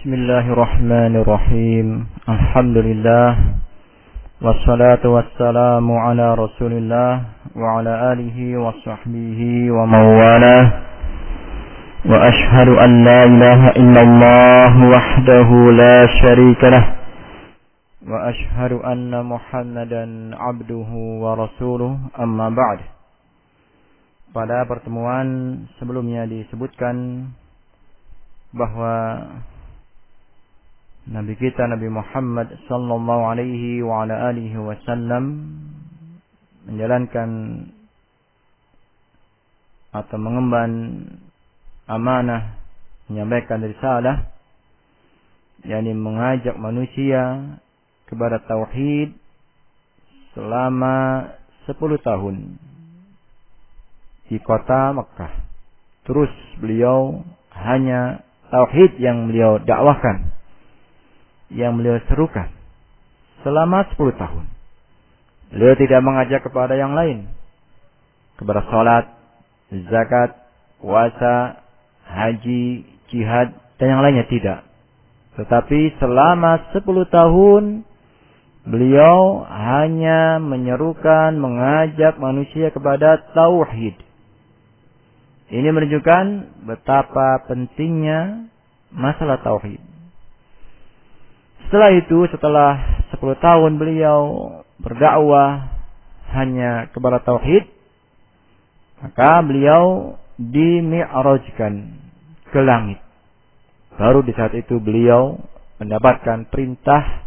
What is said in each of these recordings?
Bismillahirrahmanirrahim. Alhamdulillah. Wassalatu wassalamu ala Rasulillah wa ala alihi wa sahbihi wa mawalah. Wa ashhadu an la ilaha illallah wahdahu la syarika lah. Wa ashhadu anna Muhammadan abduhu wa rasuluh, amma ba'd. Pada pertemuan sebelumnya disebutkan bahwa Nabi kita Nabi Muhammad sallallahu alaihi wa ala alihi wasallam menjalankan atau mengemban amanah menyampaikan risalah, yakni mengajak manusia kepada tauhid selama 10 tahun di kota Mekah. Terus beliau hanya tauhid yang beliau dakwahkan, yang beliau serukan selama 10 tahun. Beliau tidak mengajak kepada yang lain, kepada salat, zakat, puasa, haji, jihad, dan yang lainnya, tidak. Tetapi selama 10 tahun beliau hanya menyerukan, mengajak manusia kepada tauhid. Ini menunjukkan betapa pentingnya masalah tauhid. Setelah itu, setelah 10 tahun beliau berdakwah hanya kepada tauhid, maka beliau dimi'rajkan ke langit. Baru di saat itu beliau mendapatkan perintah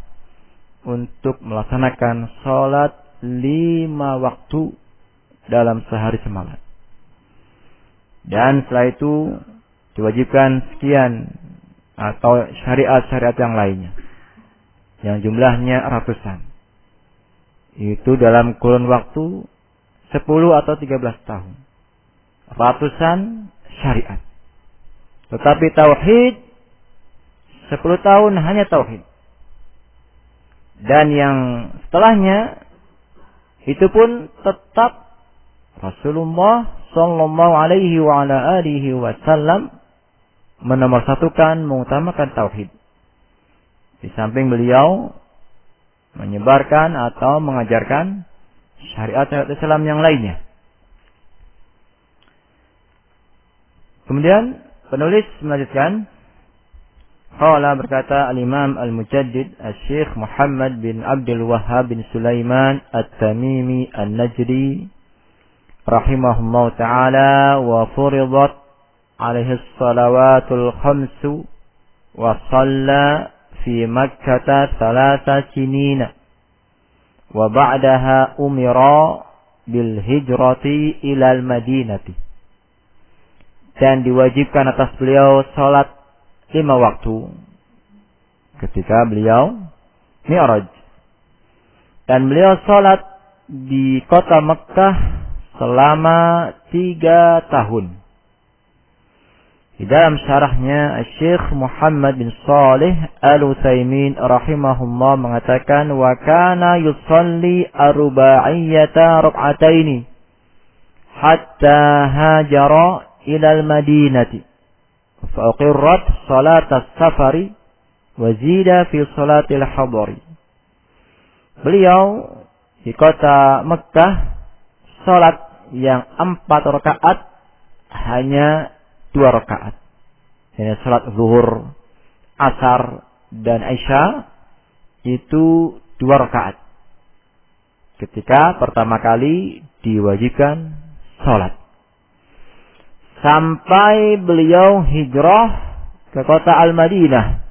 untuk melaksanakan sholat 5 waktu dalam sehari semalam. Dan setelah itu diwajibkan sekian atau syariat-syariat yang lainnya, yang jumlahnya ratusan. Itu dalam kurun waktu 10 atau 13 tahun. Ratusan syariat. Tetapi tauhid 10 tahun hanya tauhid. Dan yang setelahnya itu pun tetap Rasulullah sallallahu alaihi wa ala alihi wasallam menomorsatukan, mengutamakan tauhid. Di samping beliau menyebarkan atau mengajarkan syariat-syariat Islam yang lainnya. Kemudian penulis melanjutkan, qala, berkata al-Imam al-Mujaddid Asy-Syaikh Muhammad bin Abdul Wahhab bin Sulaiman At-Tamimi An-Najdi rahimahullah ta'ala, wa furidat alaihi as-salawatul khamsu wa shalla في مكة 3 سنين وبعدها أمر بالهجرة إلى المدينة. Dan diwajibkan atas beliau salat 5 waktu ketika beliau mi'raj. Dan beliau salat di kota Mekah selama 3 tahun. Di dalam syarahnya, Syekh Muhammad bin Shalih Al-Utsaimin rahimahullah mengatakan, wa kana yusalli arba'iyata rak'ataini hatta hajara ila al-Madinati fa uqirrat salat as-safari wa zida fi salatil hadari. Beliau di kota Mekah salat yang 4 rakaat hanya 2 rakaat. Ini salat zuhur, asar, dan isya itu 2 rakaat. Ketika pertama kali diwajibkan salat. Sampai beliau hijrah ke kota Al-Madinah,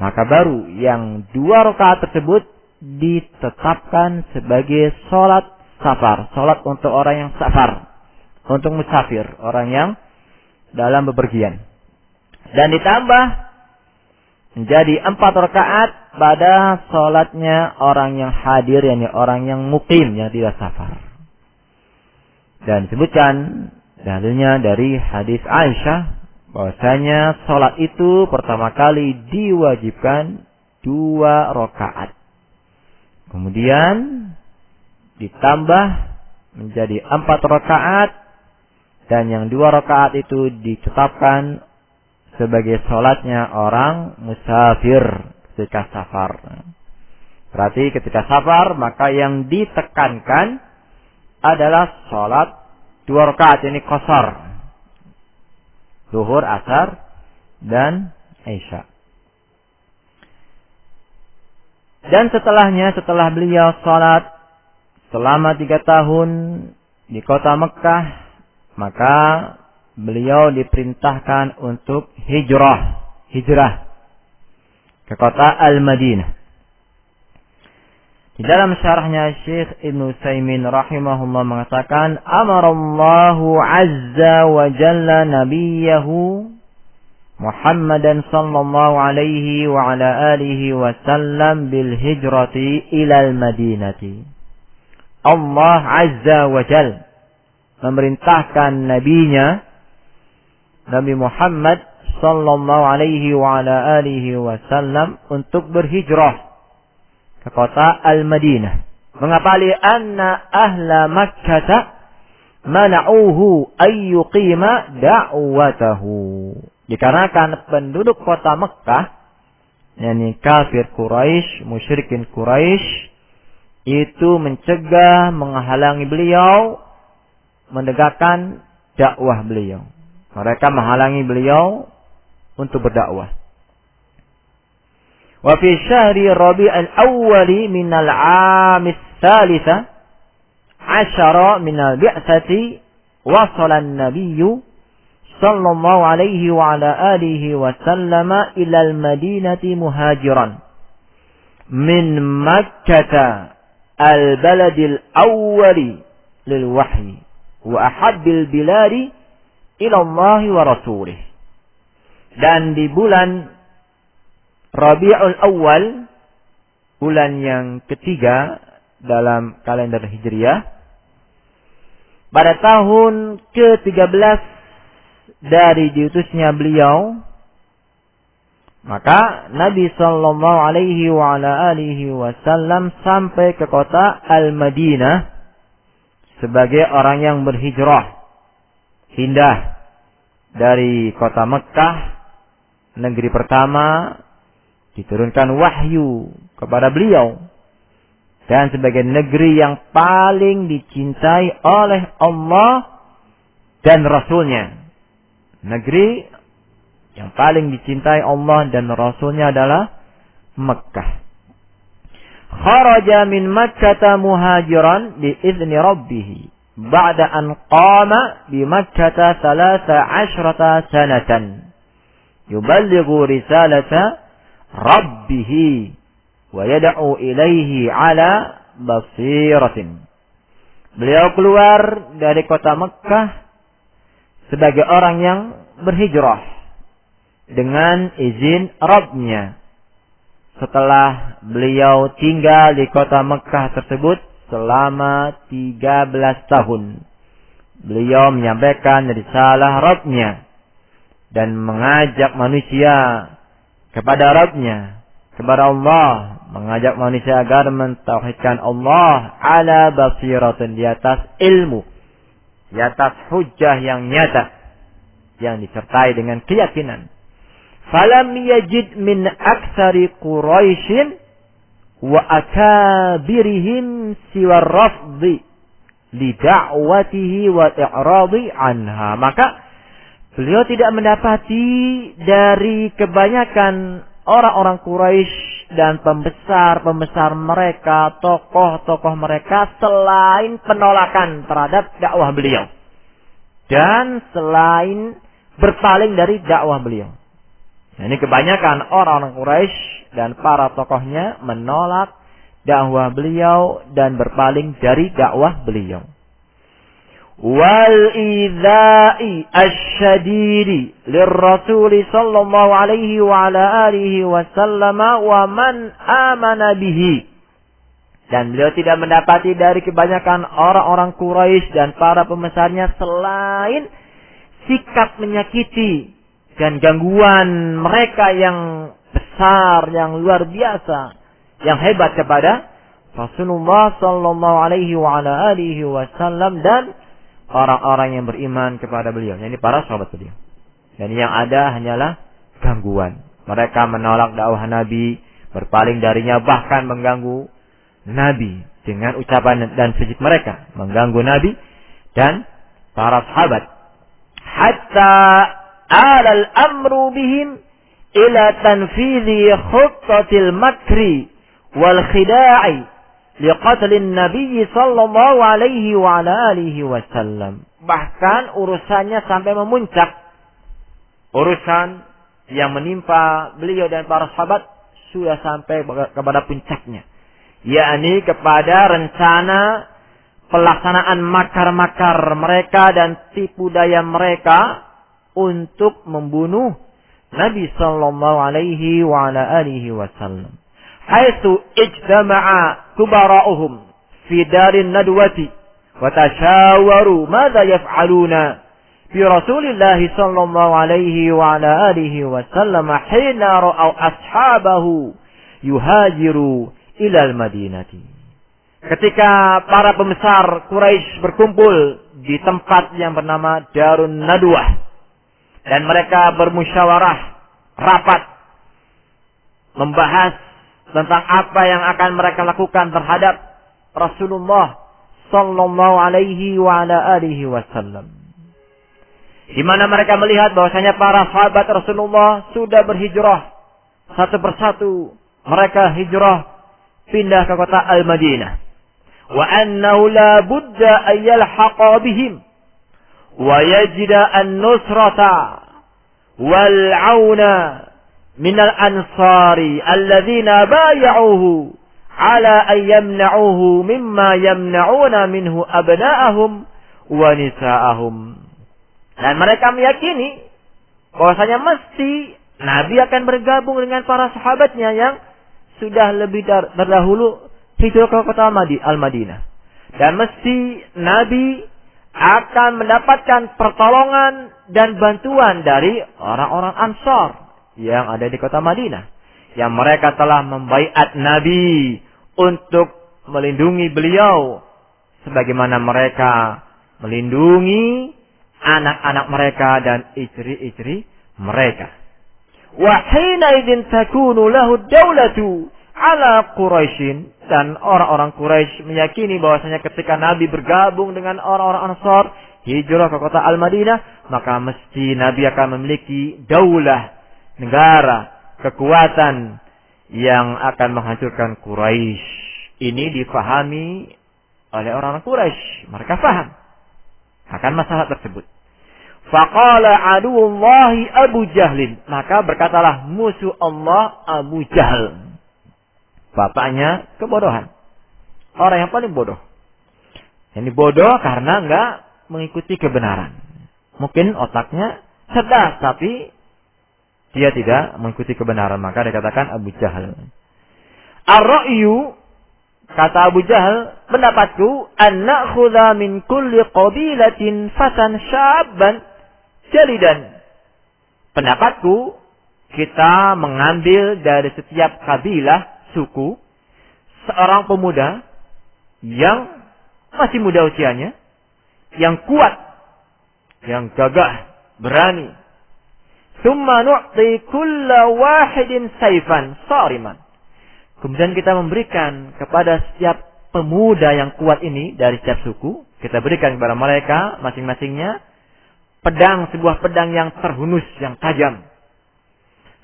maka baru yang 2 rakaat tersebut ditetapkan sebagai salat safar. Salat untuk orang yang safar, untuk musafir, orang yang dalam bepergian. Dan ditambah menjadi 4 rakaat pada salatnya orang yang hadir, yakni orang yang muqim, yang tidak safar. Dan disebutkan dalilnya dari hadis Aisyah bahwasanya salat itu pertama kali diwajibkan 2 rakaat. Kemudian ditambah menjadi 4 rakaat. Dan yang 2 rakaat itu ditetapkan sebagai sholatnya orang musafir ketika safar. Berarti ketika safar maka yang ditekankan adalah sholat 2 rakaat, ini qasar. Zuhur, asar, dan isya. Dan setelahnya, setelah beliau sholat selama 3 tahun di kota Mekah, maka beliau diperintahkan untuk hijrah ke kota Al-Madinah. Di dalam syarahnya Syekh Ibn Utsaimin rahimahullah mengatakan, amarallahu azza wa jalla nabiyahu Muhammadan sallallahu alaihi wa ala alihi wa sallam bil hijrati ilal madinati. Allah azza wa jalla memerintahkan nabinya Nabi Muhammad sallallahu alaihi wa ala alihi wa sallam untuk berhijrah ke kota Al-Madinah. Mengapa? Lianna ahla Makkah mana'uhu ayyuqima da'watahu. Dikarenakan penduduk kota Mekah, yakni kafir Quraisy, musyrikin Quraisy, itu mencegah, menghalangi beliau menegakkan dakwah beliau. Mereka menghalangi beliau untuk berdakwah. Wa fi syahri Rabi'ul Awwal min al-'am ats-tsalits 'ashara min al-bi'tsati wasala an-nabiy sallallahu alaihi wa ala alihi wa sallama ila al-Madinati muhajiran min Makkah al-balad al-awwal lil wahyi wa ahabbil biladi ila Allah wa rasulih. Dan di bulan Rabi'ul Awwal, bulan yang ketiga dalam kalender Hijriah, pada tahun ke-13 dari diutusnya beliau, maka Nabi sallallahu alaihi wa ala alihi wasallam sampai ke kota Al-Madinah sebagai orang yang berhijrah, pindah dari kota Mekah, negeri pertama, diturunkan wahyu kepada beliau, dan sebagai negeri yang paling dicintai oleh Allah dan Rasulnya. Negeri yang paling dicintai Allah dan Rasulnya adalah Mekah. Kharaja min Makkah muhajiran bi izni rabbih ba'da an qama bi Makkah 13 sanatan yuballighu risalata Rabbihi wa yad'u ilaihi ala basiratin. Beliau keluar dari kota Mekah sebagai orang yang berhijrah dengan izin Rabbnya. Setelah beliau tinggal di kota Mekah tersebut selama 13 tahun, beliau menyampaikan risalah Rabbnya dan mengajak manusia kepada Rabbnya, kepada Allah, mengajak manusia agar mentauhidkan Allah ala basiratin, di atas ilmu, di atas hujjah yang nyata, yang disertai dengan keyakinan. Falam yajid min aktsari Quraisyin wa akabirihim siwa rafdi li da'watihi wa i'radi anha. Maka beliau tidak mendapati dari kebanyakan orang-orang Quraisy dan pembesar-pembesar mereka, tokoh-tokoh mereka, selain penolakan terhadap dakwah beliau dan selain berpaling dari dakwah beliau. Nah, ini kebanyakan orang-orang Quraisy dan para tokohnya menolak dakwah beliau dan berpaling dari dakwah beliau. Wal idza'i asyadidi lirrasuli sallallahu alaihi wa ala alihi wa sallama wa man amana bihi. Dan beliau tidak mendapati dari kebanyakan orang-orang Quraisy dan para pembesarnya selain sikap menyakiti dan gangguan mereka yang besar, yang luar biasa, yang hebat kepada Rasulullah sallallahu alaihi wa ala alihi wasallam dan orang-orang yang beriman kepada beliau, yakni para sahabat beliau. Dan yang ada hanyalah gangguan. Mereka menolak dakwah Nabi, berpaling darinya, bahkan mengganggu Nabi dengan ucapan dan sujud mereka, mengganggu Nabi dan para sahabat. Hatta alal amru bihim ila tanfidhi khuttatil makri wal khida'i liqatlin Nabi sallallahu alaihi wa ala alihi wasallam. Bahkan urusannya sampai memuncak. Urusan yang menimpa beliau dan para sahabat sudah sampai kepada puncaknya, yakni kepada rencana pelaksanaan makar-makar mereka dan tipu daya mereka untuk membunuh Nabi sallallahu alaihi wa ala alihi wasallam. Haitsu ijtama'a kubara'uhum fi darin nadwati wa tashawaru madza yaf'aluna bi Rasulillah sallallahu alaihi wa ala alihi wasallam hina ra'au ashabahu yuhajiru ila al-Madinati. Ketika para pembesar Quraisy berkumpul di tempat yang bernama Darun Nadwah dan mereka bermusyawarah rapat membahas tentang apa yang akan mereka lakukan terhadap Rasulullah sallallahu alaihi wa ala alihi wasallam. Di mana mereka melihat bahwasanya para sahabat Rasulullah sudah berhijrah satu persatu. Mereka hijrah pindah ke kota Al-Madinah. Wa annahu la budda an yalhaqa bihim wa yajida an-nusrata wal 'auna min al-ansari alladhina bay'uhu ala an yamna'uhu mimma yamna'una minhu abna'ahum wa nisa'ahum. Dan mereka meyakini bahwasanya mesti Nabi akan bergabung dengan para sahabatnya yang sudah lebih terdahulu hijrah ke kota Al-Madinah. Dan mesti Nabi akan mendapatkan pertolongan dan bantuan dari orang-orang Ansar yang ada di kota Madinah. Yang mereka telah membaiat Nabi untuk melindungi beliau. Sebagaimana mereka melindungi anak-anak mereka dan istri-istri mereka. Wa hina idzin takunu lahu daulatu ala Quraisyin, dan orang-orang Quraisy meyakini bahwasanya ketika Nabi bergabung dengan orang-orang Ansar hijrah ke kota Al-Madinah, maka mesti Nabi akan memiliki daulah, negara, kekuatan yang akan menghancurkan Quraisy. Ini difahami oleh orang-orang Quraisy. Mereka faham akan masalah tersebut. Faqala aduwullahi Abu Jahlin, maka berkatalah musuh Allah Abu Jahal. Bapaknya kebodohan. Orang yang paling bodoh. Ini bodoh karena enggak mengikuti kebenaran. Mungkin otaknya cerdas tapi dia tidak mengikuti kebenaran, maka dikatakan Abu Jahal. Ar-ra'yu, kata Abu Jahal, pendapatku an na'khudha min kulli qabilatin fatan syabban jalidan. Pendapatku, kita mengambil dari setiap kabilah, suku, seorang pemuda yang masih muda usianya, yang kuat, yang gagah, berani. Tsumma nu'ti kulla wahidin sayfan sariman. Kemudian kita memberikan kepada setiap pemuda yang kuat ini dari setiap suku, kita berikan kepada mereka masing-masingnya pedang, sebuah pedang yang terhunus, yang tajam.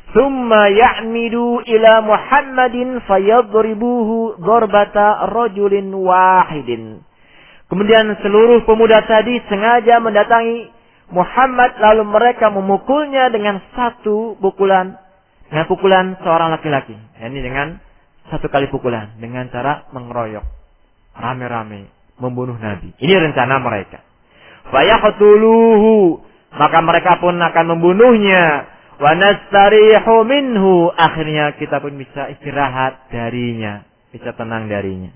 Tsumma ya'midu ila Muhammadin fayadribuhu darbata rajulin wahidin. Kemudian seluruh pemuda tadi sengaja mendatangi Muhammad, lalu mereka memukulnya dengan satu pukulan, dengan pukulan seorang laki-laki. Ini dengan satu kali pukulan, dengan cara mengeroyok rame-rame membunuh Nabi. Ini rencana mereka. Fayaqtuluhu, maka mereka pun akan membunuhnya. Wa nastarihu minhu, akhirnya kita pun bisa istirahat darinya, bisa tenang darinya.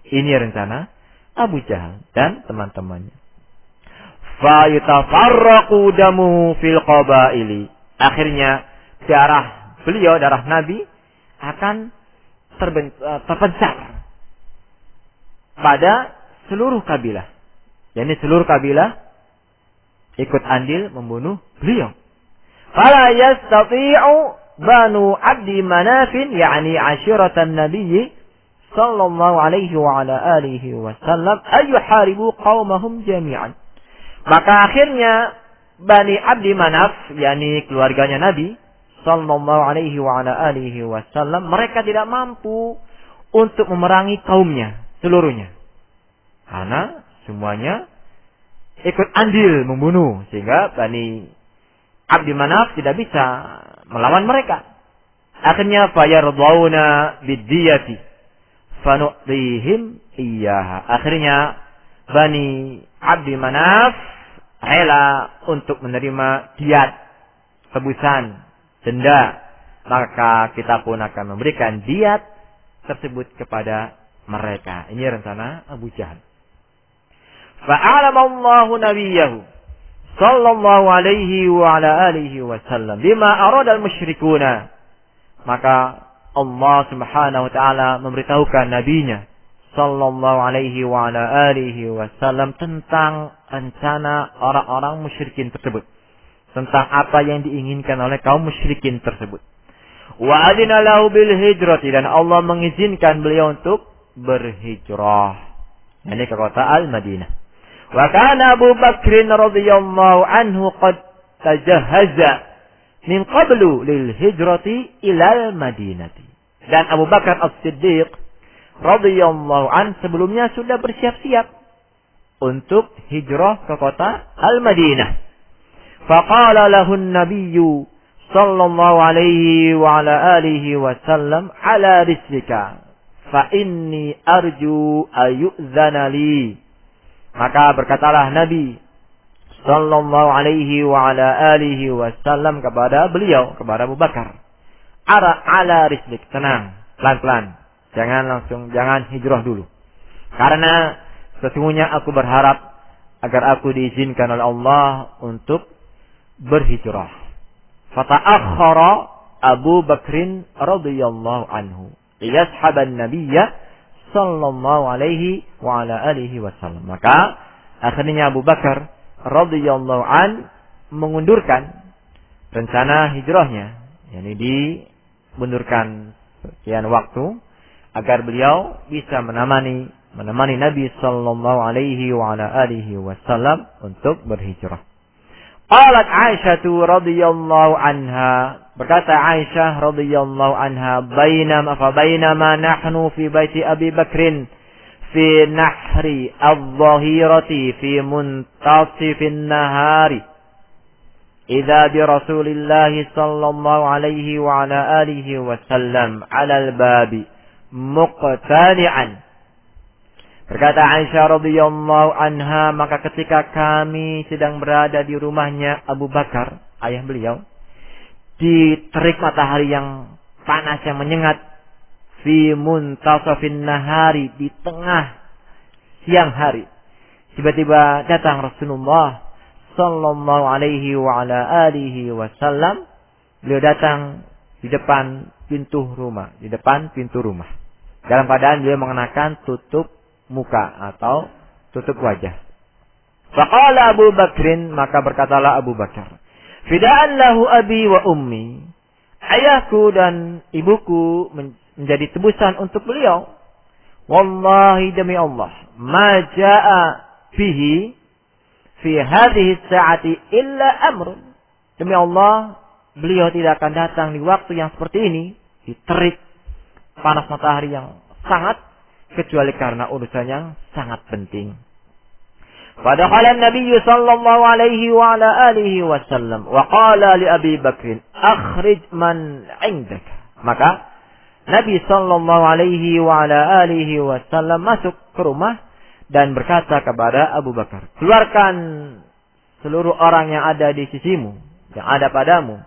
Ini rencana Abu Jahal dan teman-temannya. Fa yatafarraqu damu fil qabaili, akhirnya darah beliau, darah Nabi akan terpencar pada seluruh kabilah. Yani seluruh kabilah ikut andil membunuh beliau. Fala yastati'u Banu Abdi Manafin, yakni ashiratan Nabi sallallahu alaihi wa ala alihi wasallam, ayuharibu qaumahum jami'an. Maka akhirnya Bani Abdi Manaf, yakni keluarganya Nabi sallallahu alaihi wa ala alihi wasallam, mereka tidak mampu untuk memerangi kaumnya seluruhnya. Karena semuanya ikut andil membunuh, sehingga Bani Abdi Manaf tidak bisa melawan mereka. Akhirnya fayardawna biddiyati fanu'tihim iyyaha. Akhirnya Bani Abdi Manaf rela untuk menerima diat, tebusan, denda. Maka kita pun akan memberikan diat tersebut kepada mereka. Ini rencana Abu Jahal. Fa'alamallahu nabiyahu sallallahu alaihi wa ala alihi wasallam bima arada al-musyrikuna. Maka Allah Subhanahu wa taala memberitahukan nabinya sallallahu alaihi wa ala alihi wasallam tentang rencana orang-orang musyrikin tersebut, tentang apa yang diinginkan oleh kaum musyrikin tersebut. Wa adina lahu bil hijrati, dan Allah mengizinkan beliau untuk berhijrah, yakni ke kota Al-Madinah. Wa kana Abu Bakr radhiyallahu anhu qad tajahhaza min qablu lil hijrati ila al-Madinati. Dan Abu Bakar As-Siddiq radhiyallahu an sebelumnya sudah bersiap-siap untuk hijrah ke kota Al-Madinah. Faqala lahu an-nabiyyu sallallahu alaihi wa ala alihi wasallam ala rislika fa inni arju ayu'dhana li. Maka berkatalah Nabi sallallahu alaihi wa ala alihi wasallam kepada beliau, kepada Abu Bakar, ala rislik, tenang, pelan-pelan, jangan hijrah dulu, karena sesungguhnya aku berharap agar aku diizinkan oleh Allah untuk berhijrah. Fata'akhkhara Abu Bakrin radhiyallahu anhu liyashaban nabiyya sallallahu alaihi wa ala alihi wasallam. Maka akhirnya Abu Bakar radhiyallahu an mengundurkan rencana hijrahnya, yakni dimundurkan sekian waktu agar beliau bisa menemani Nabi sallallahu alaihi wa ala alihi wasallam untuk berhijrah. Qalat Aisyah radhiyallahu anha, berkata Aisyah radhiyallahu anha, bainama nahnu fi baiti Abi Bakrin fi nahri adh-dhahirati fi muntasifin nahari idza bi Rasulillah sallallahu alaihi wa ala alihi wasallam ala al-babi muqtani'an. Berkata Aisyah radhiyallahu anha, maka ketika kami sedang berada di rumahnya Abu Bakar, ayah beliau, di terik matahari yang panas yang menyengat, fi muntasafin nahari, di tengah siang hari, tiba-tiba datang Rasulullah sallallahu alaihi wa ala alihi wasallam. Beliau datang di depan pintu rumah, dalam keadaan beliau mengenakan tutup muka atau tutup wajah. Faqala Abu Bakrin, maka berkatalah Abu Bakar, fida'an lahu abi wa ummi, ayahku dan ibuku menjadi tebusan untuk beliau. Wallahi, demi Allah, ma ja'a fihi fi hadhihi sa'ati illa amrun. Demi Allah, beliau tidak akan datang di waktu yang seperti ini, di terik panas matahari yang sangat, kecuali karena urusan yang sangat penting. Fadakhala Nabi sallallahu alaihi wa ala alihi wasallam wa qala li Abi Bakr, akhrij man 'indaka. Maka Nabi sallallahu alaihi wa ala alihi wasallam masuk ke rumah dan berkata kepada Abu Bakar, keluarkan seluruh orang yang ada di sisimu, yang ada padamu.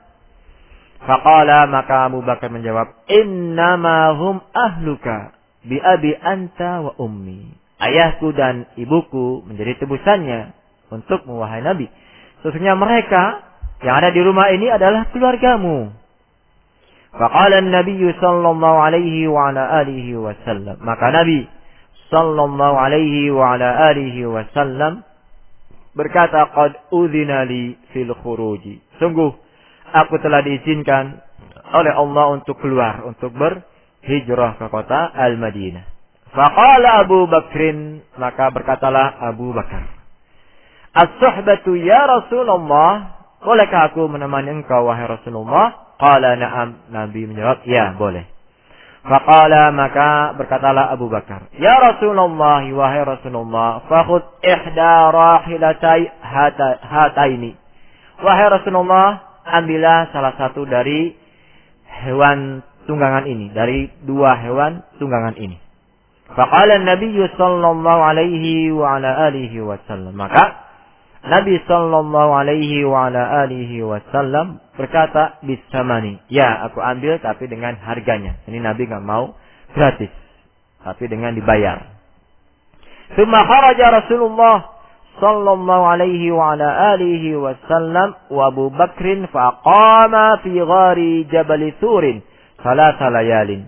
Faqala, maka Abu Bakar menjawab, innama hum ahluka bi abi anta wa ummi. Ayahku dan ibuku menjadi tebusannya untuk wahai Nabi. Sesungguhnya mereka yang ada di rumah ini adalah keluargamu. Faqala an-nabiy sallallahu alaihi wa ala alihi wasallam. Maka Nabi sallallahu alaihi wa ala alihi wasallam berkata, qad udhina li fil khuruji. Sungguh aku telah diizinkan oleh Allah untuk keluar, untuk berhijrah ke kota Al-Madinah. Faqala Abu Bakrin, maka berkatalah Abu Bakar, as-suhbatu ya Rasulullah, bolehkah aku menemani engkau wahai Rasulullah? Qala na'am, Nabi menjawab, ya boleh. Faqala, maka berkatalah Abu Bakar, ya Rasulullah, wahai Rasulullah, fakhud ihda rahilatai hataini. Wahai Rasulullah, ambillah salah satu dari hewan tunggangan ini, dari dua hewan tunggangan ini. Faqala Nabi sallallahu alaihi wa ala alihi wasallam, maka Nabi sallallahu alaihi wa ala alihi wasallam berkata, bisamani, ya aku ambil tapi dengan harganya. Ini Nabi enggak mau gratis, tapi dengan dibayar. Thumma kharaja Rasulullah sallallahu alaihi wa ala alihi wasallam wa Abu Bakrin faqama fi ghari Jabal Thurin thalatha layalin.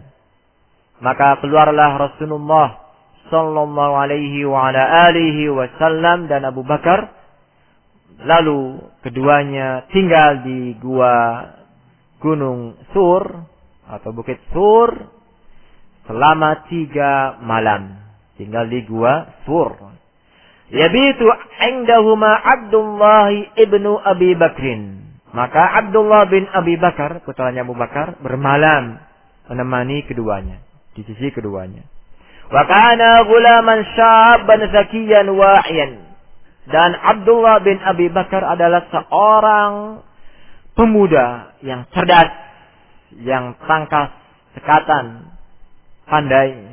Maka keluarlah Rasulullah sallallahu alaihi wa ala alihi wasallam dan Abu Bakar, lalu keduanya tinggal di gua Gunung Sur atau Bukit Sur selama 3 malam. Tinggal di gua Sur. Yabitu indahuma Abdullah ibnu Abi Bakrin. Maka Abdullah bin Abi Bakar, putranya Abu Bakar, bermalam menemani keduanya, di sisi keduanya. Wa kana ghulaman syabban zakiyan wa'iyan. Dan Abdullah bin Abi Bakar adalah seorang pemuda yang cerdas, yang tangkas, sekatan, pandai.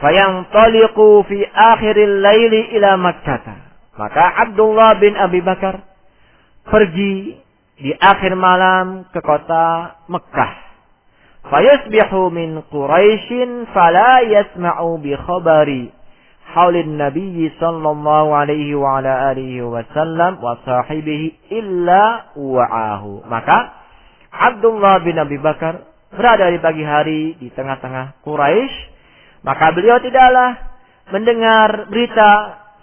Fayang taliqu fi akhiril laili ila Makkah. Maka Abdullah bin Abi Bakar pergi di akhir malam ke kota Mekah. Fayasbihu min Quraisyin fala yasma'u bi khabari haulin Nabi sallallahu alaihi wa ala alihi wasallam wa sahibihi illa wa'ahu. Maka Abdullah bin Abi Bakar berada di pagi hari di tengah-tengah Quraisy, maka beliau tidaklah mendengar berita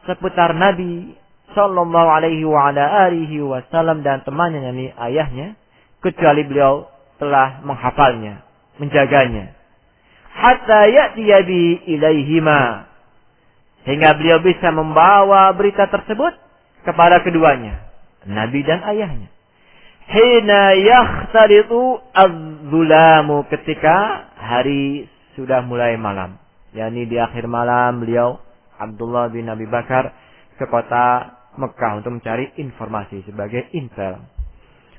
seputar Nabi sallallahu alaihi wa ala alihi wasallam dan temannya, yakni ayahnya, kecuali beliau telah menghafalnya, menjaganya. Hatta ya'tiya bi ilaihima, hingga beliau bisa membawa berita tersebut kepada keduanya, Nabi dan ayahnya. Hina yakhtalitu az-zulamu, ketika hari sudah mulai malam. yakni di akhir malam beliau Abdullah bin Abi Bakar ke kota Mekah untuk mencari informasi sebagai intel.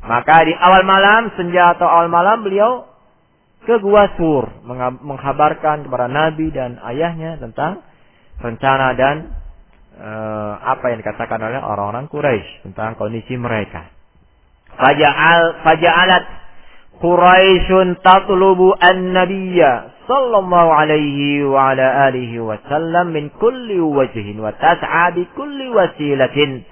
Maka di awal malam, senja atau awal malam, beliau ke Gua Sur mengkabarkan kepada Nabi dan ayahnya tentang rencana dan apa yang dikatakan oleh orang-orang Quraisy tentang kondisi mereka. Faja'alat Quraisyun tatlubu an-nabiyya sallallahu alaihi wa ala alihi wa sallam min kulli wajhin wa tas'a bi kulli wasilatin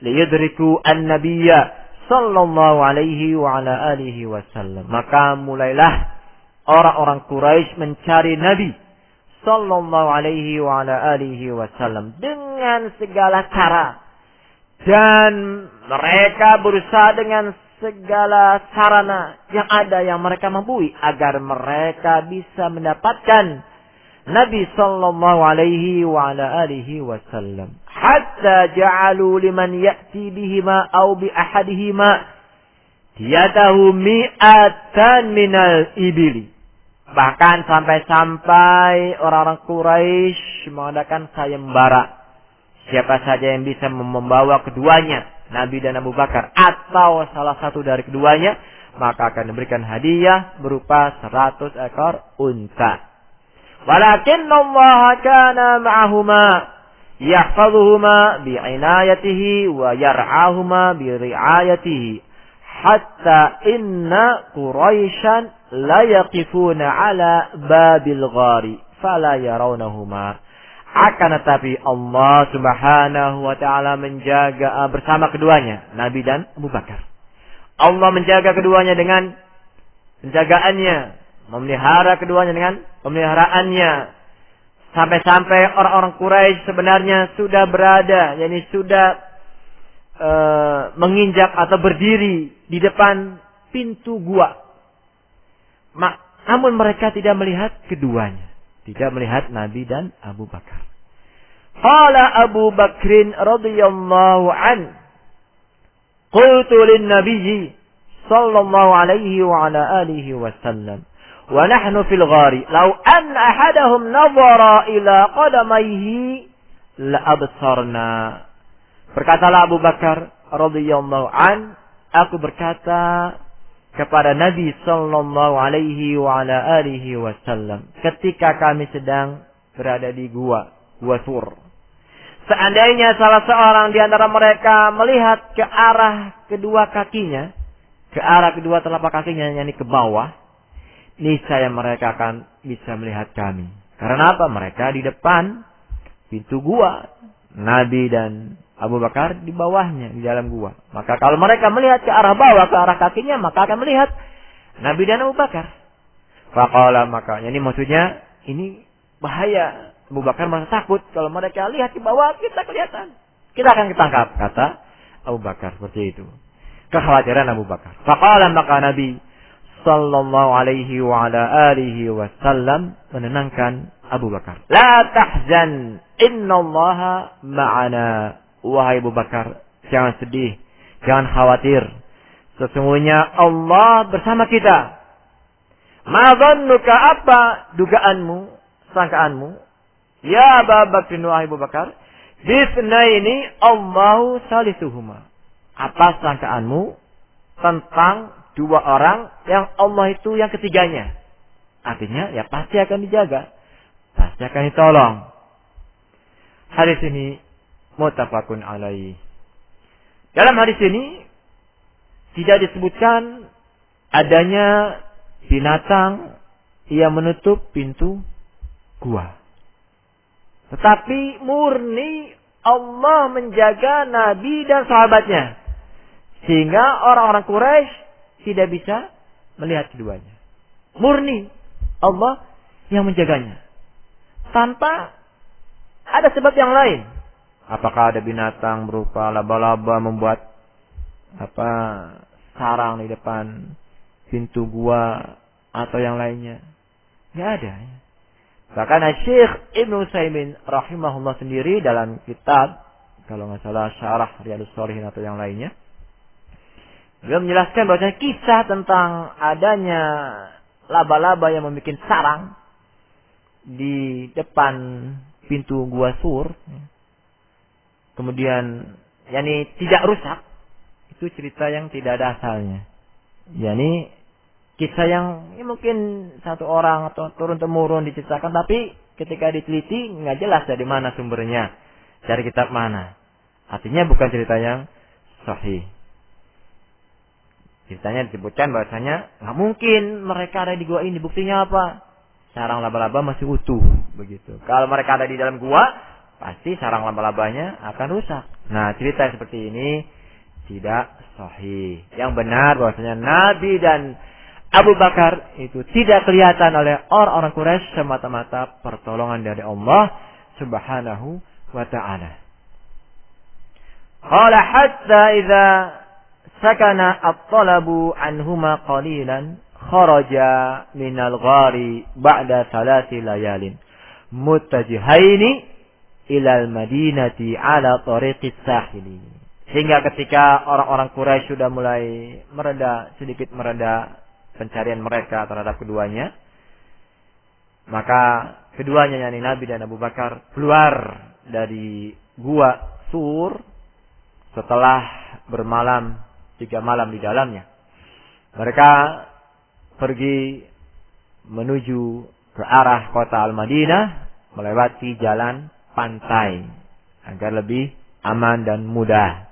liyudriku an-nabiyya sallallahu alaihi wa ala alihi wa sallam. Maka mulailah orang-orang Quraisy mencari Nabi sallallahu alaihi wa ala alihi wa sallam dengan segala cara, dan mereka berusaha dengan segala sarana yang ada yang mereka mampu agar mereka bisa mendapatkan Nabi sallallahu alaihi wa ala alihi wasallam. Hatta ja'alu liman ya'ti bihima aw bi ahadihima diyatahu mi'atan minal ibili. Bahkan sampai-sampai orang-orang Quraisy mengadakan sayembara. Siapa saja yang bisa membawa keduanya, Nabi dan Abu Bakar, atau salah satu dari keduanya, maka akan diberikan hadiah berupa 100 ekor unta. Walakin Allah kana ma'ahuma yahfazuhuma bi'inayatihi wa yar'ahuma bi'ri'ayatihi hatta inna Quraisyan la yaqifuna ala babil ghari fala yarawnahuma. Akan tetapi Allah Subhanahu wa taala menjaga bersama keduanya, Nabi dan Abu Bakar. Allah menjaga keduanya dengan penjagaannya, memelihara keduanya dengan pemeliharaannya. Sampai-sampai orang-orang Quraisy sebenarnya sudah berada, yakni sudah menginjak atau berdiri di depan pintu gua. Namun mereka tidak melihat keduanya. Tidak melihat Nabi dan Abu Bakar. Qala Abu Bakrin radhiyallahu an. Qultu lin nabiyyi sallallahu alaihi wa ala alihi wasallam. Wa nahnu fil ghari. Law an ahadahum nadhara ila qadamayhi la absarna. Berkatalah Abu Bakar radhiyallahu an. Aku berkata kepada Nabi sallallahu alaihi wa ala alihi wasallam ketika kami sedang berada di gua Sur. Seandainya salah seorang di antara mereka melihat ke arah kedua kakinya, ke arah kedua telapak kakinya, yakni ke bawah, niscaya mereka akan bisa melihat kami. Karena apa? Mereka di depan pintu gua. Nabi dan Abu Bakar di bawahnya, di dalam gua. Maka kalau mereka melihat ke arah bawah, ke arah kakinya, maka akan melihat Nabi dan Abu Bakar. Faqala, makanya ini maksudnya, ini bahaya. Abu Bakar merasa takut. Kalau mereka lihat ke bawah, kita kelihatan. Kita akan ketangkap, kata Abu Bakar. Seperti itu. Kekhawatiran Abu Bakar. Faqala, maka Nabi sallallahu alaihi wa ala alihi wasallam menenangkan Abu Bakar. La tahzan, innallaha ma'ana. Wahai Abu Bakar, jangan sedih, jangan khawatir. Sesungguhnya Allah bersama kita. Ma dhannuka, apa dugaanmu, sangkaanmu? Ya Abu Bakar, wahai Abu Bakar, bisnaini Allahu salisuhuma. Apa sangkaanmu tentang dua orang yang Allah itu yang ketiganya? Artinya ya pasti akan dijaga, pasti akan ditolong. Hadis ini muttafaqun alaih. Dalam hadis ini tidak disebutkan adanya binatang yang menutup pintu gua. Tetapi murni Allah menjaga Nabi dan sahabatnya. Sehingga orang-orang Quraisy tidak bisa melihat keduanya. Murni Allah yang menjaganya. Tanpa ada sebab yang lain. Apakah ada binatang berupa laba-laba membuat sarang di depan pintu gua atau yang lainnya? Tidak ada. Bahkan Syekh Ibnu Utsaimin rahimahullah sendiri dalam kitab, kalau nggak salah Syarah Riyadhus Shalihin atau yang lainnya, beliau menjelaskan bahwa kisah tentang adanya laba-laba yang membuat sarang di depan pintu gua Sur, kemudian yakni tidak rusak, itu cerita yang tidak ada asalnya. Yakni kisah yang mungkin satu orang atau turun-temurun diceritakan, tapi ketika diteliti nggak jelas dari mana sumbernya, dari kitab mana. Artinya bukan cerita yang sahih. Ceritanya disebutkan bahwasanya nggak mungkin mereka ada di gua ini. Buktinya apa? Sarang laba-laba masih utuh, begitu. Kalau mereka ada di dalam gua, pasti sarang laba-labanya akan rusak. Nah, cerita seperti ini tidak sahih. Yang benar bahwasanya Nabi dan Abu Bakar itu tidak kelihatan oleh orang-orang Quraisy, semata-mata pertolongan dari Allah Subhanahu wa ta'ala. Qala hatta idza sakana at-talabu anhuma qalilan kharaja minal ghari ba'da 3 layalin muttajihaini ilal madinati ala tariqis sahili. Sehingga ketika orang-orang Quraisy sudah mulai sedikit mereda pencarian mereka terhadap keduanya, maka keduanya yakni Nabi dan Abu Bakar keluar dari gua Sur setelah bermalam 3 malam di dalamnya. Mereka pergi menuju ke arah kota Al-Madinah melewati jalan pantai agar lebih aman dan mudah.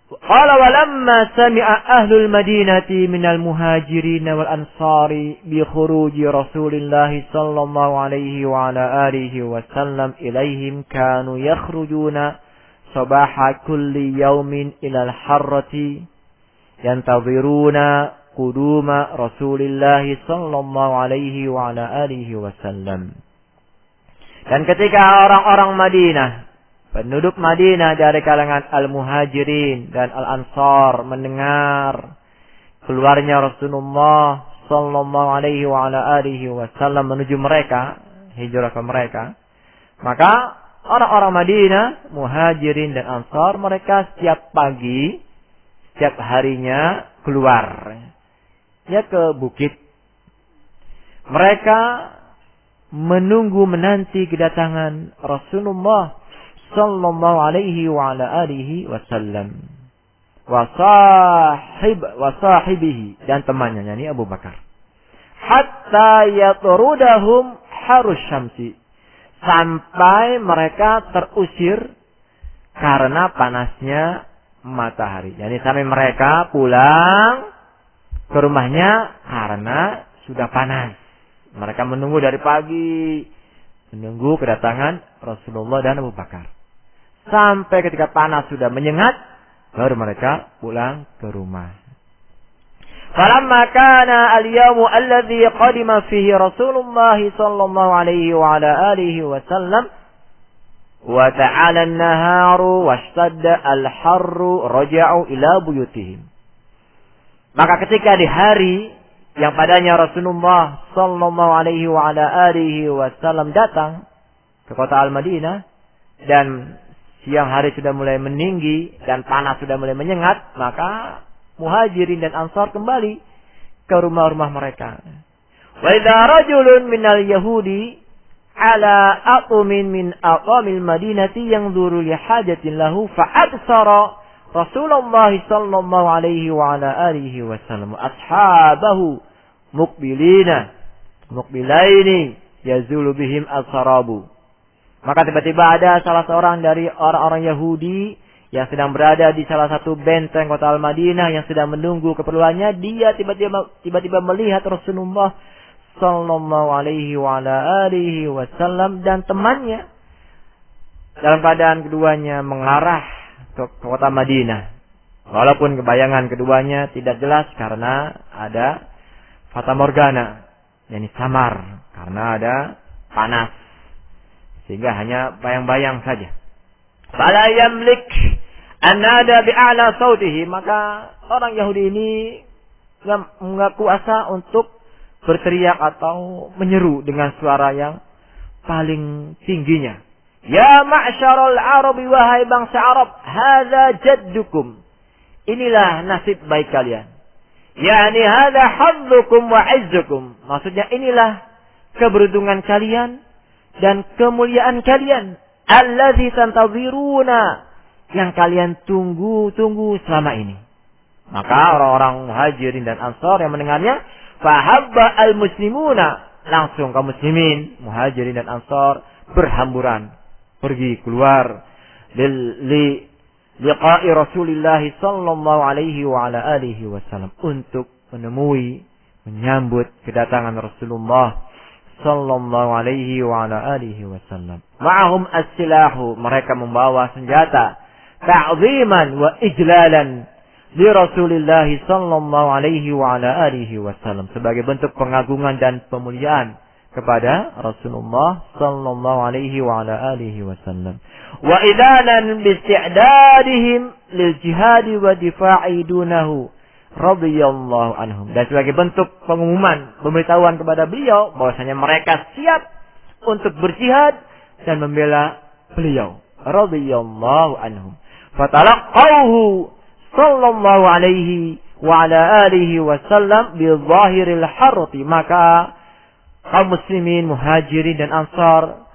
Qala walamma sami'a ahlul madinati minal muhajirin wal ansari bi khuruji Rasulillah sallallahu alaihi wa ala alihi wasallam ilaihim kanu yakhrujuna sabaha kulli yawmin ilal harrati yantaziruna quduma Rasulillah sallallahu alaihi wa ala alihi wasallam. Dan ketika orang-orang Madinah penduduk Madinah dari kalangan al-muhajirin dan al-ansar mendengar keluarnya Rasulullah sallallahu alaihi wa ala alihi wasallam menuju mereka, hijrah ke mereka, maka orang-orang Madinah, muhajirin dan ansar, mereka setiap pagi, setiap harinya keluar ya ke bukit. Mereka menunggu menanti kedatangan Rasulullah sallallahu alaihi wa ala alihi wasallam wa sahibihi dan temannya, yakni Abu Bakar, hatta yatrudahum harus syamsi, sampai mereka terusir karena panasnya matahari. Yakni sampai mereka pulang ke rumahnya karena sudah panas. Mereka menunggu dari pagi, menunggu kedatangan Rasulullah dan Abu Bakar. Sampai ketika panas sudah menyengat, baru mereka pulang ke rumah. Falamma kana al-yawmu alladhi qadima fihi Rasulullah sallallahu alaihi wa ala alihi wa sallam wa ta'ala an-naharu washtadda al-harru raja'u ila buyutihim. Maka ketika di hari yang padanya Rasulullah sallallahu alaihi wa ala alihi wasallam datang ke kota Al-Madinah dan siang hari sudah mulai meninggi dan panas sudah mulai menyengat, maka muhajirin dan ansar kembali ke rumah-rumah mereka. Wa idza rajulun minal yahudi ala aqmin min aqamil madinati yanzuru li hajatin lahu fa'absara Rasulullah sallallahu alaihi wa ala alihi wasallam ashabahu muqbilaini yazulu bihim as-sarabu. Maka tiba-tiba ada salah seorang dari orang-orang Yahudi yang sedang berada di salah satu benteng kota Al-Madinah yang sedang menunggu keperluannya. Dia tiba-tiba melihat Rasulullah sallallahu alaihi wa ala alihi wasallam dan temannya dalam keadaan keduanya mengarah ke kota Madinah. Walaupun kebayangan keduanya tidak jelas karena ada fata morgana, yakni samar, karena ada panas, sehingga hanya bayang-bayang saja. Fala yamlik an-nada bi'ala sautihi, maka orang Yahudi ini enggak kuasa untuk berteriak atau menyeru dengan suara yang paling tingginya. Ya ma'syaral Arabi, wahai bangsa Arab, hadza jaddukum. Inilah nasib baik kalian. Yani hadza hadzukum wa izzukum. Maksudnya inilah keberuntungan kalian dan kemuliaan kalian. Allazi tantaziruna, yang kalian tunggu-tunggu selama ini. Maka orang-orang muhajirin dan ansar yang mendengarnya, fahabba al-muslimuna, langsung kaum muslimin, muhajirin dan ansar berhamburan pergi keluar liqa'i Rasulullah sallallahu alaihi wa ala alihi wasallam, untuk menemui, menyambut kedatangan Rasulullah sallallahu alaihi wa ala alihi wasallam. Ma'ahum as-silahu, mereka membawa senjata, ta'ziman wa ijlalan li Rasulillah sallallahu alaihi wa ala alihi wasallam, sebagai bentuk pengagungan dan pemuliaan kepada Rasulullah sallallahu alaihi wa ala alihi wasallam. Wa idanan bisti'dadihim lil jihad wa difa'i dunahu radhiyallahu anhum, dan sebagai bentuk pengumuman, pemberitahuan kepada beliau bahwasanya mereka siap untuk berjihad dan membela beliau radhiyallahu anhum. Fatalaqawhu sallallahu alaihi wa ala alihi wasallam bi dhahiril harti, maka kaum muslimin, muhajirin dan ansar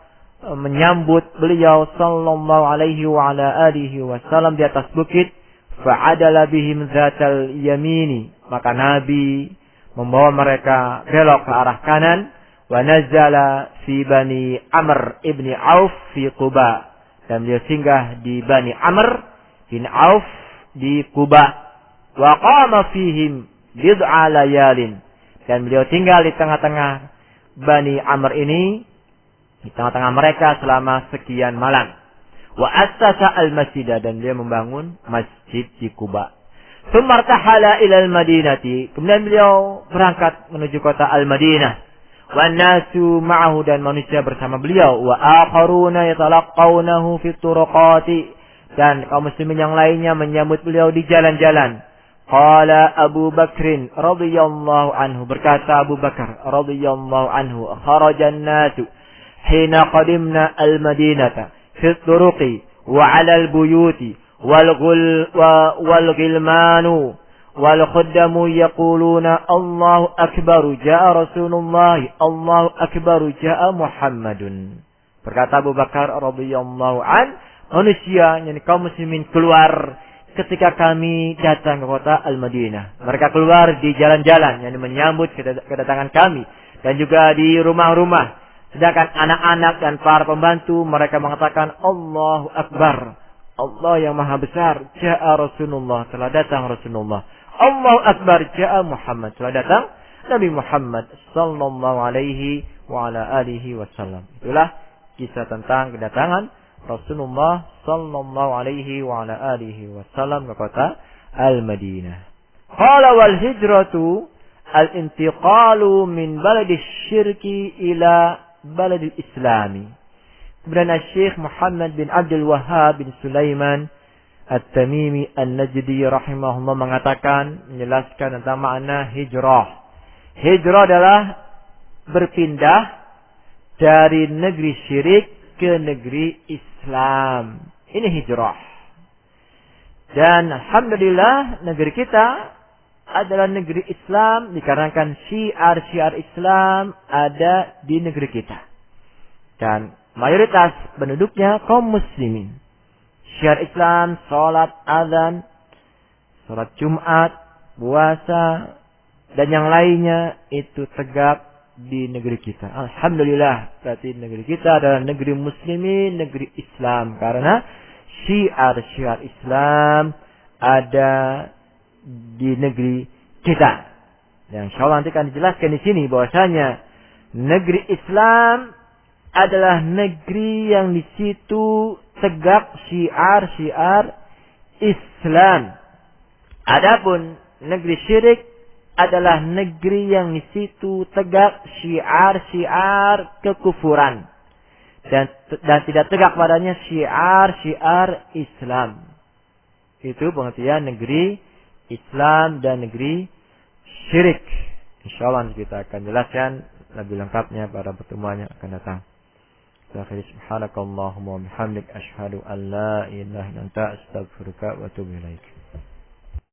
menyambut beliau sallallahu alaihi wa ala alihi wasallam di atas bukit. Fa'adala bihim zatal yamini, maka Nabi membawa mereka belok ke arah kanan. Wa nazala fi Bani Amr ibni Auf fi Quba, dan beliau singgah di Bani Amr bin Auf di Quba. Wa qama fihim bid'a layalin, dan beliau tinggal di tengah-tengah Bani Amr ini, di tengah-tengah mereka selama sekian malam. Wa assasa al-masjidah, dan beliau membangun masjid di Quba. Tsumma irtahala ila al-Madinati, kemudian beliau berangkat menuju kota Al-Madinah. Wan nasu ma'ahu, dan manusia bersama beliau. Wa akharuna yatalaqawnahu fi turuqati, dan kaum muslimin yang lainnya menyambut beliau di jalan-jalan. Qala Abu Bakrin radhiyallahu anhu, berkata Abu Bakar radhiyallahu anhu, kharajan nasu hina qadimna al-Madinata fi turuqi wa 'ala al-buyuti wal ghilmanu wal khuddamu yaquluna Allahu akbar jaa Rasulullah, Allahu akbar jaa Muhammadun. Berkata Abu Bakar radhiyallahu an, manusia yang kaum muslimin keluar ketika kami datang ke kota Al-Madinah. Mereka keluar di jalan-jalan yang menyambut kedatangan kami, dan juga di rumah-rumah. Sedangkan anak-anak dan para pembantu mereka mengatakan Allahu akbar, Allah yang maha besar, jaa Rasulullah, telah datang Rasulullah. Allahu akbar jaa Muhammad, telah datang Nabi Muhammad sallallahu alaihi wa ala alihi wasallam. Itulah kisah tentang kedatangan Rasulullah sallallahu alaihi wa ala alihi wasallam ke kota Al-Madinah. Qala wal hijratu al-intiqalu min baladi syirki ila baladi islami. Kemudian Syekh Muhammad bin Abdul Wahhab bin Sulaiman At-Tamimi An-Najdi rahimahullah mengatakan, menjelaskan tentang makna hijrah. Hijrah adalah berpindah dari negeri syirik ke negeri Islam. Ini hijrah. Dan alhamdulillah negeri kita adalah negeri Islam, dikarenakan syiar-syiar Islam ada di negeri kita. Dan mayoritas penduduknya kaum muslimin. Syiar Islam, salat, azan, salat Jumat, puasa, dan yang lainnya itu tegak di negeri kita. Alhamdulillah, berarti negeri kita adalah negeri muslimin, negeri Islam. Karena syiar-syiar Islam ada di negeri kita. Yang insyaallah nanti akan dijelaskan di sini bahwasanya negeri Islam adalah negeri yang di situ tegak syiar-syiar Islam. Adapun negeri syirik adalah negeri yang di situ tegak syiar-syiar kekufuran dan tidak tegak padanya syiar-syiar Islam. Itu pengertian negeri Islam dan negeri syirik. Insyaallah kita akan jelaskan lebih lengkapnya pada pertemuan yang akan datang. Subhanakallahumma wa bihamdik asyhadu an la ilaha illa anta astaghfiruka wa atubu ilaik.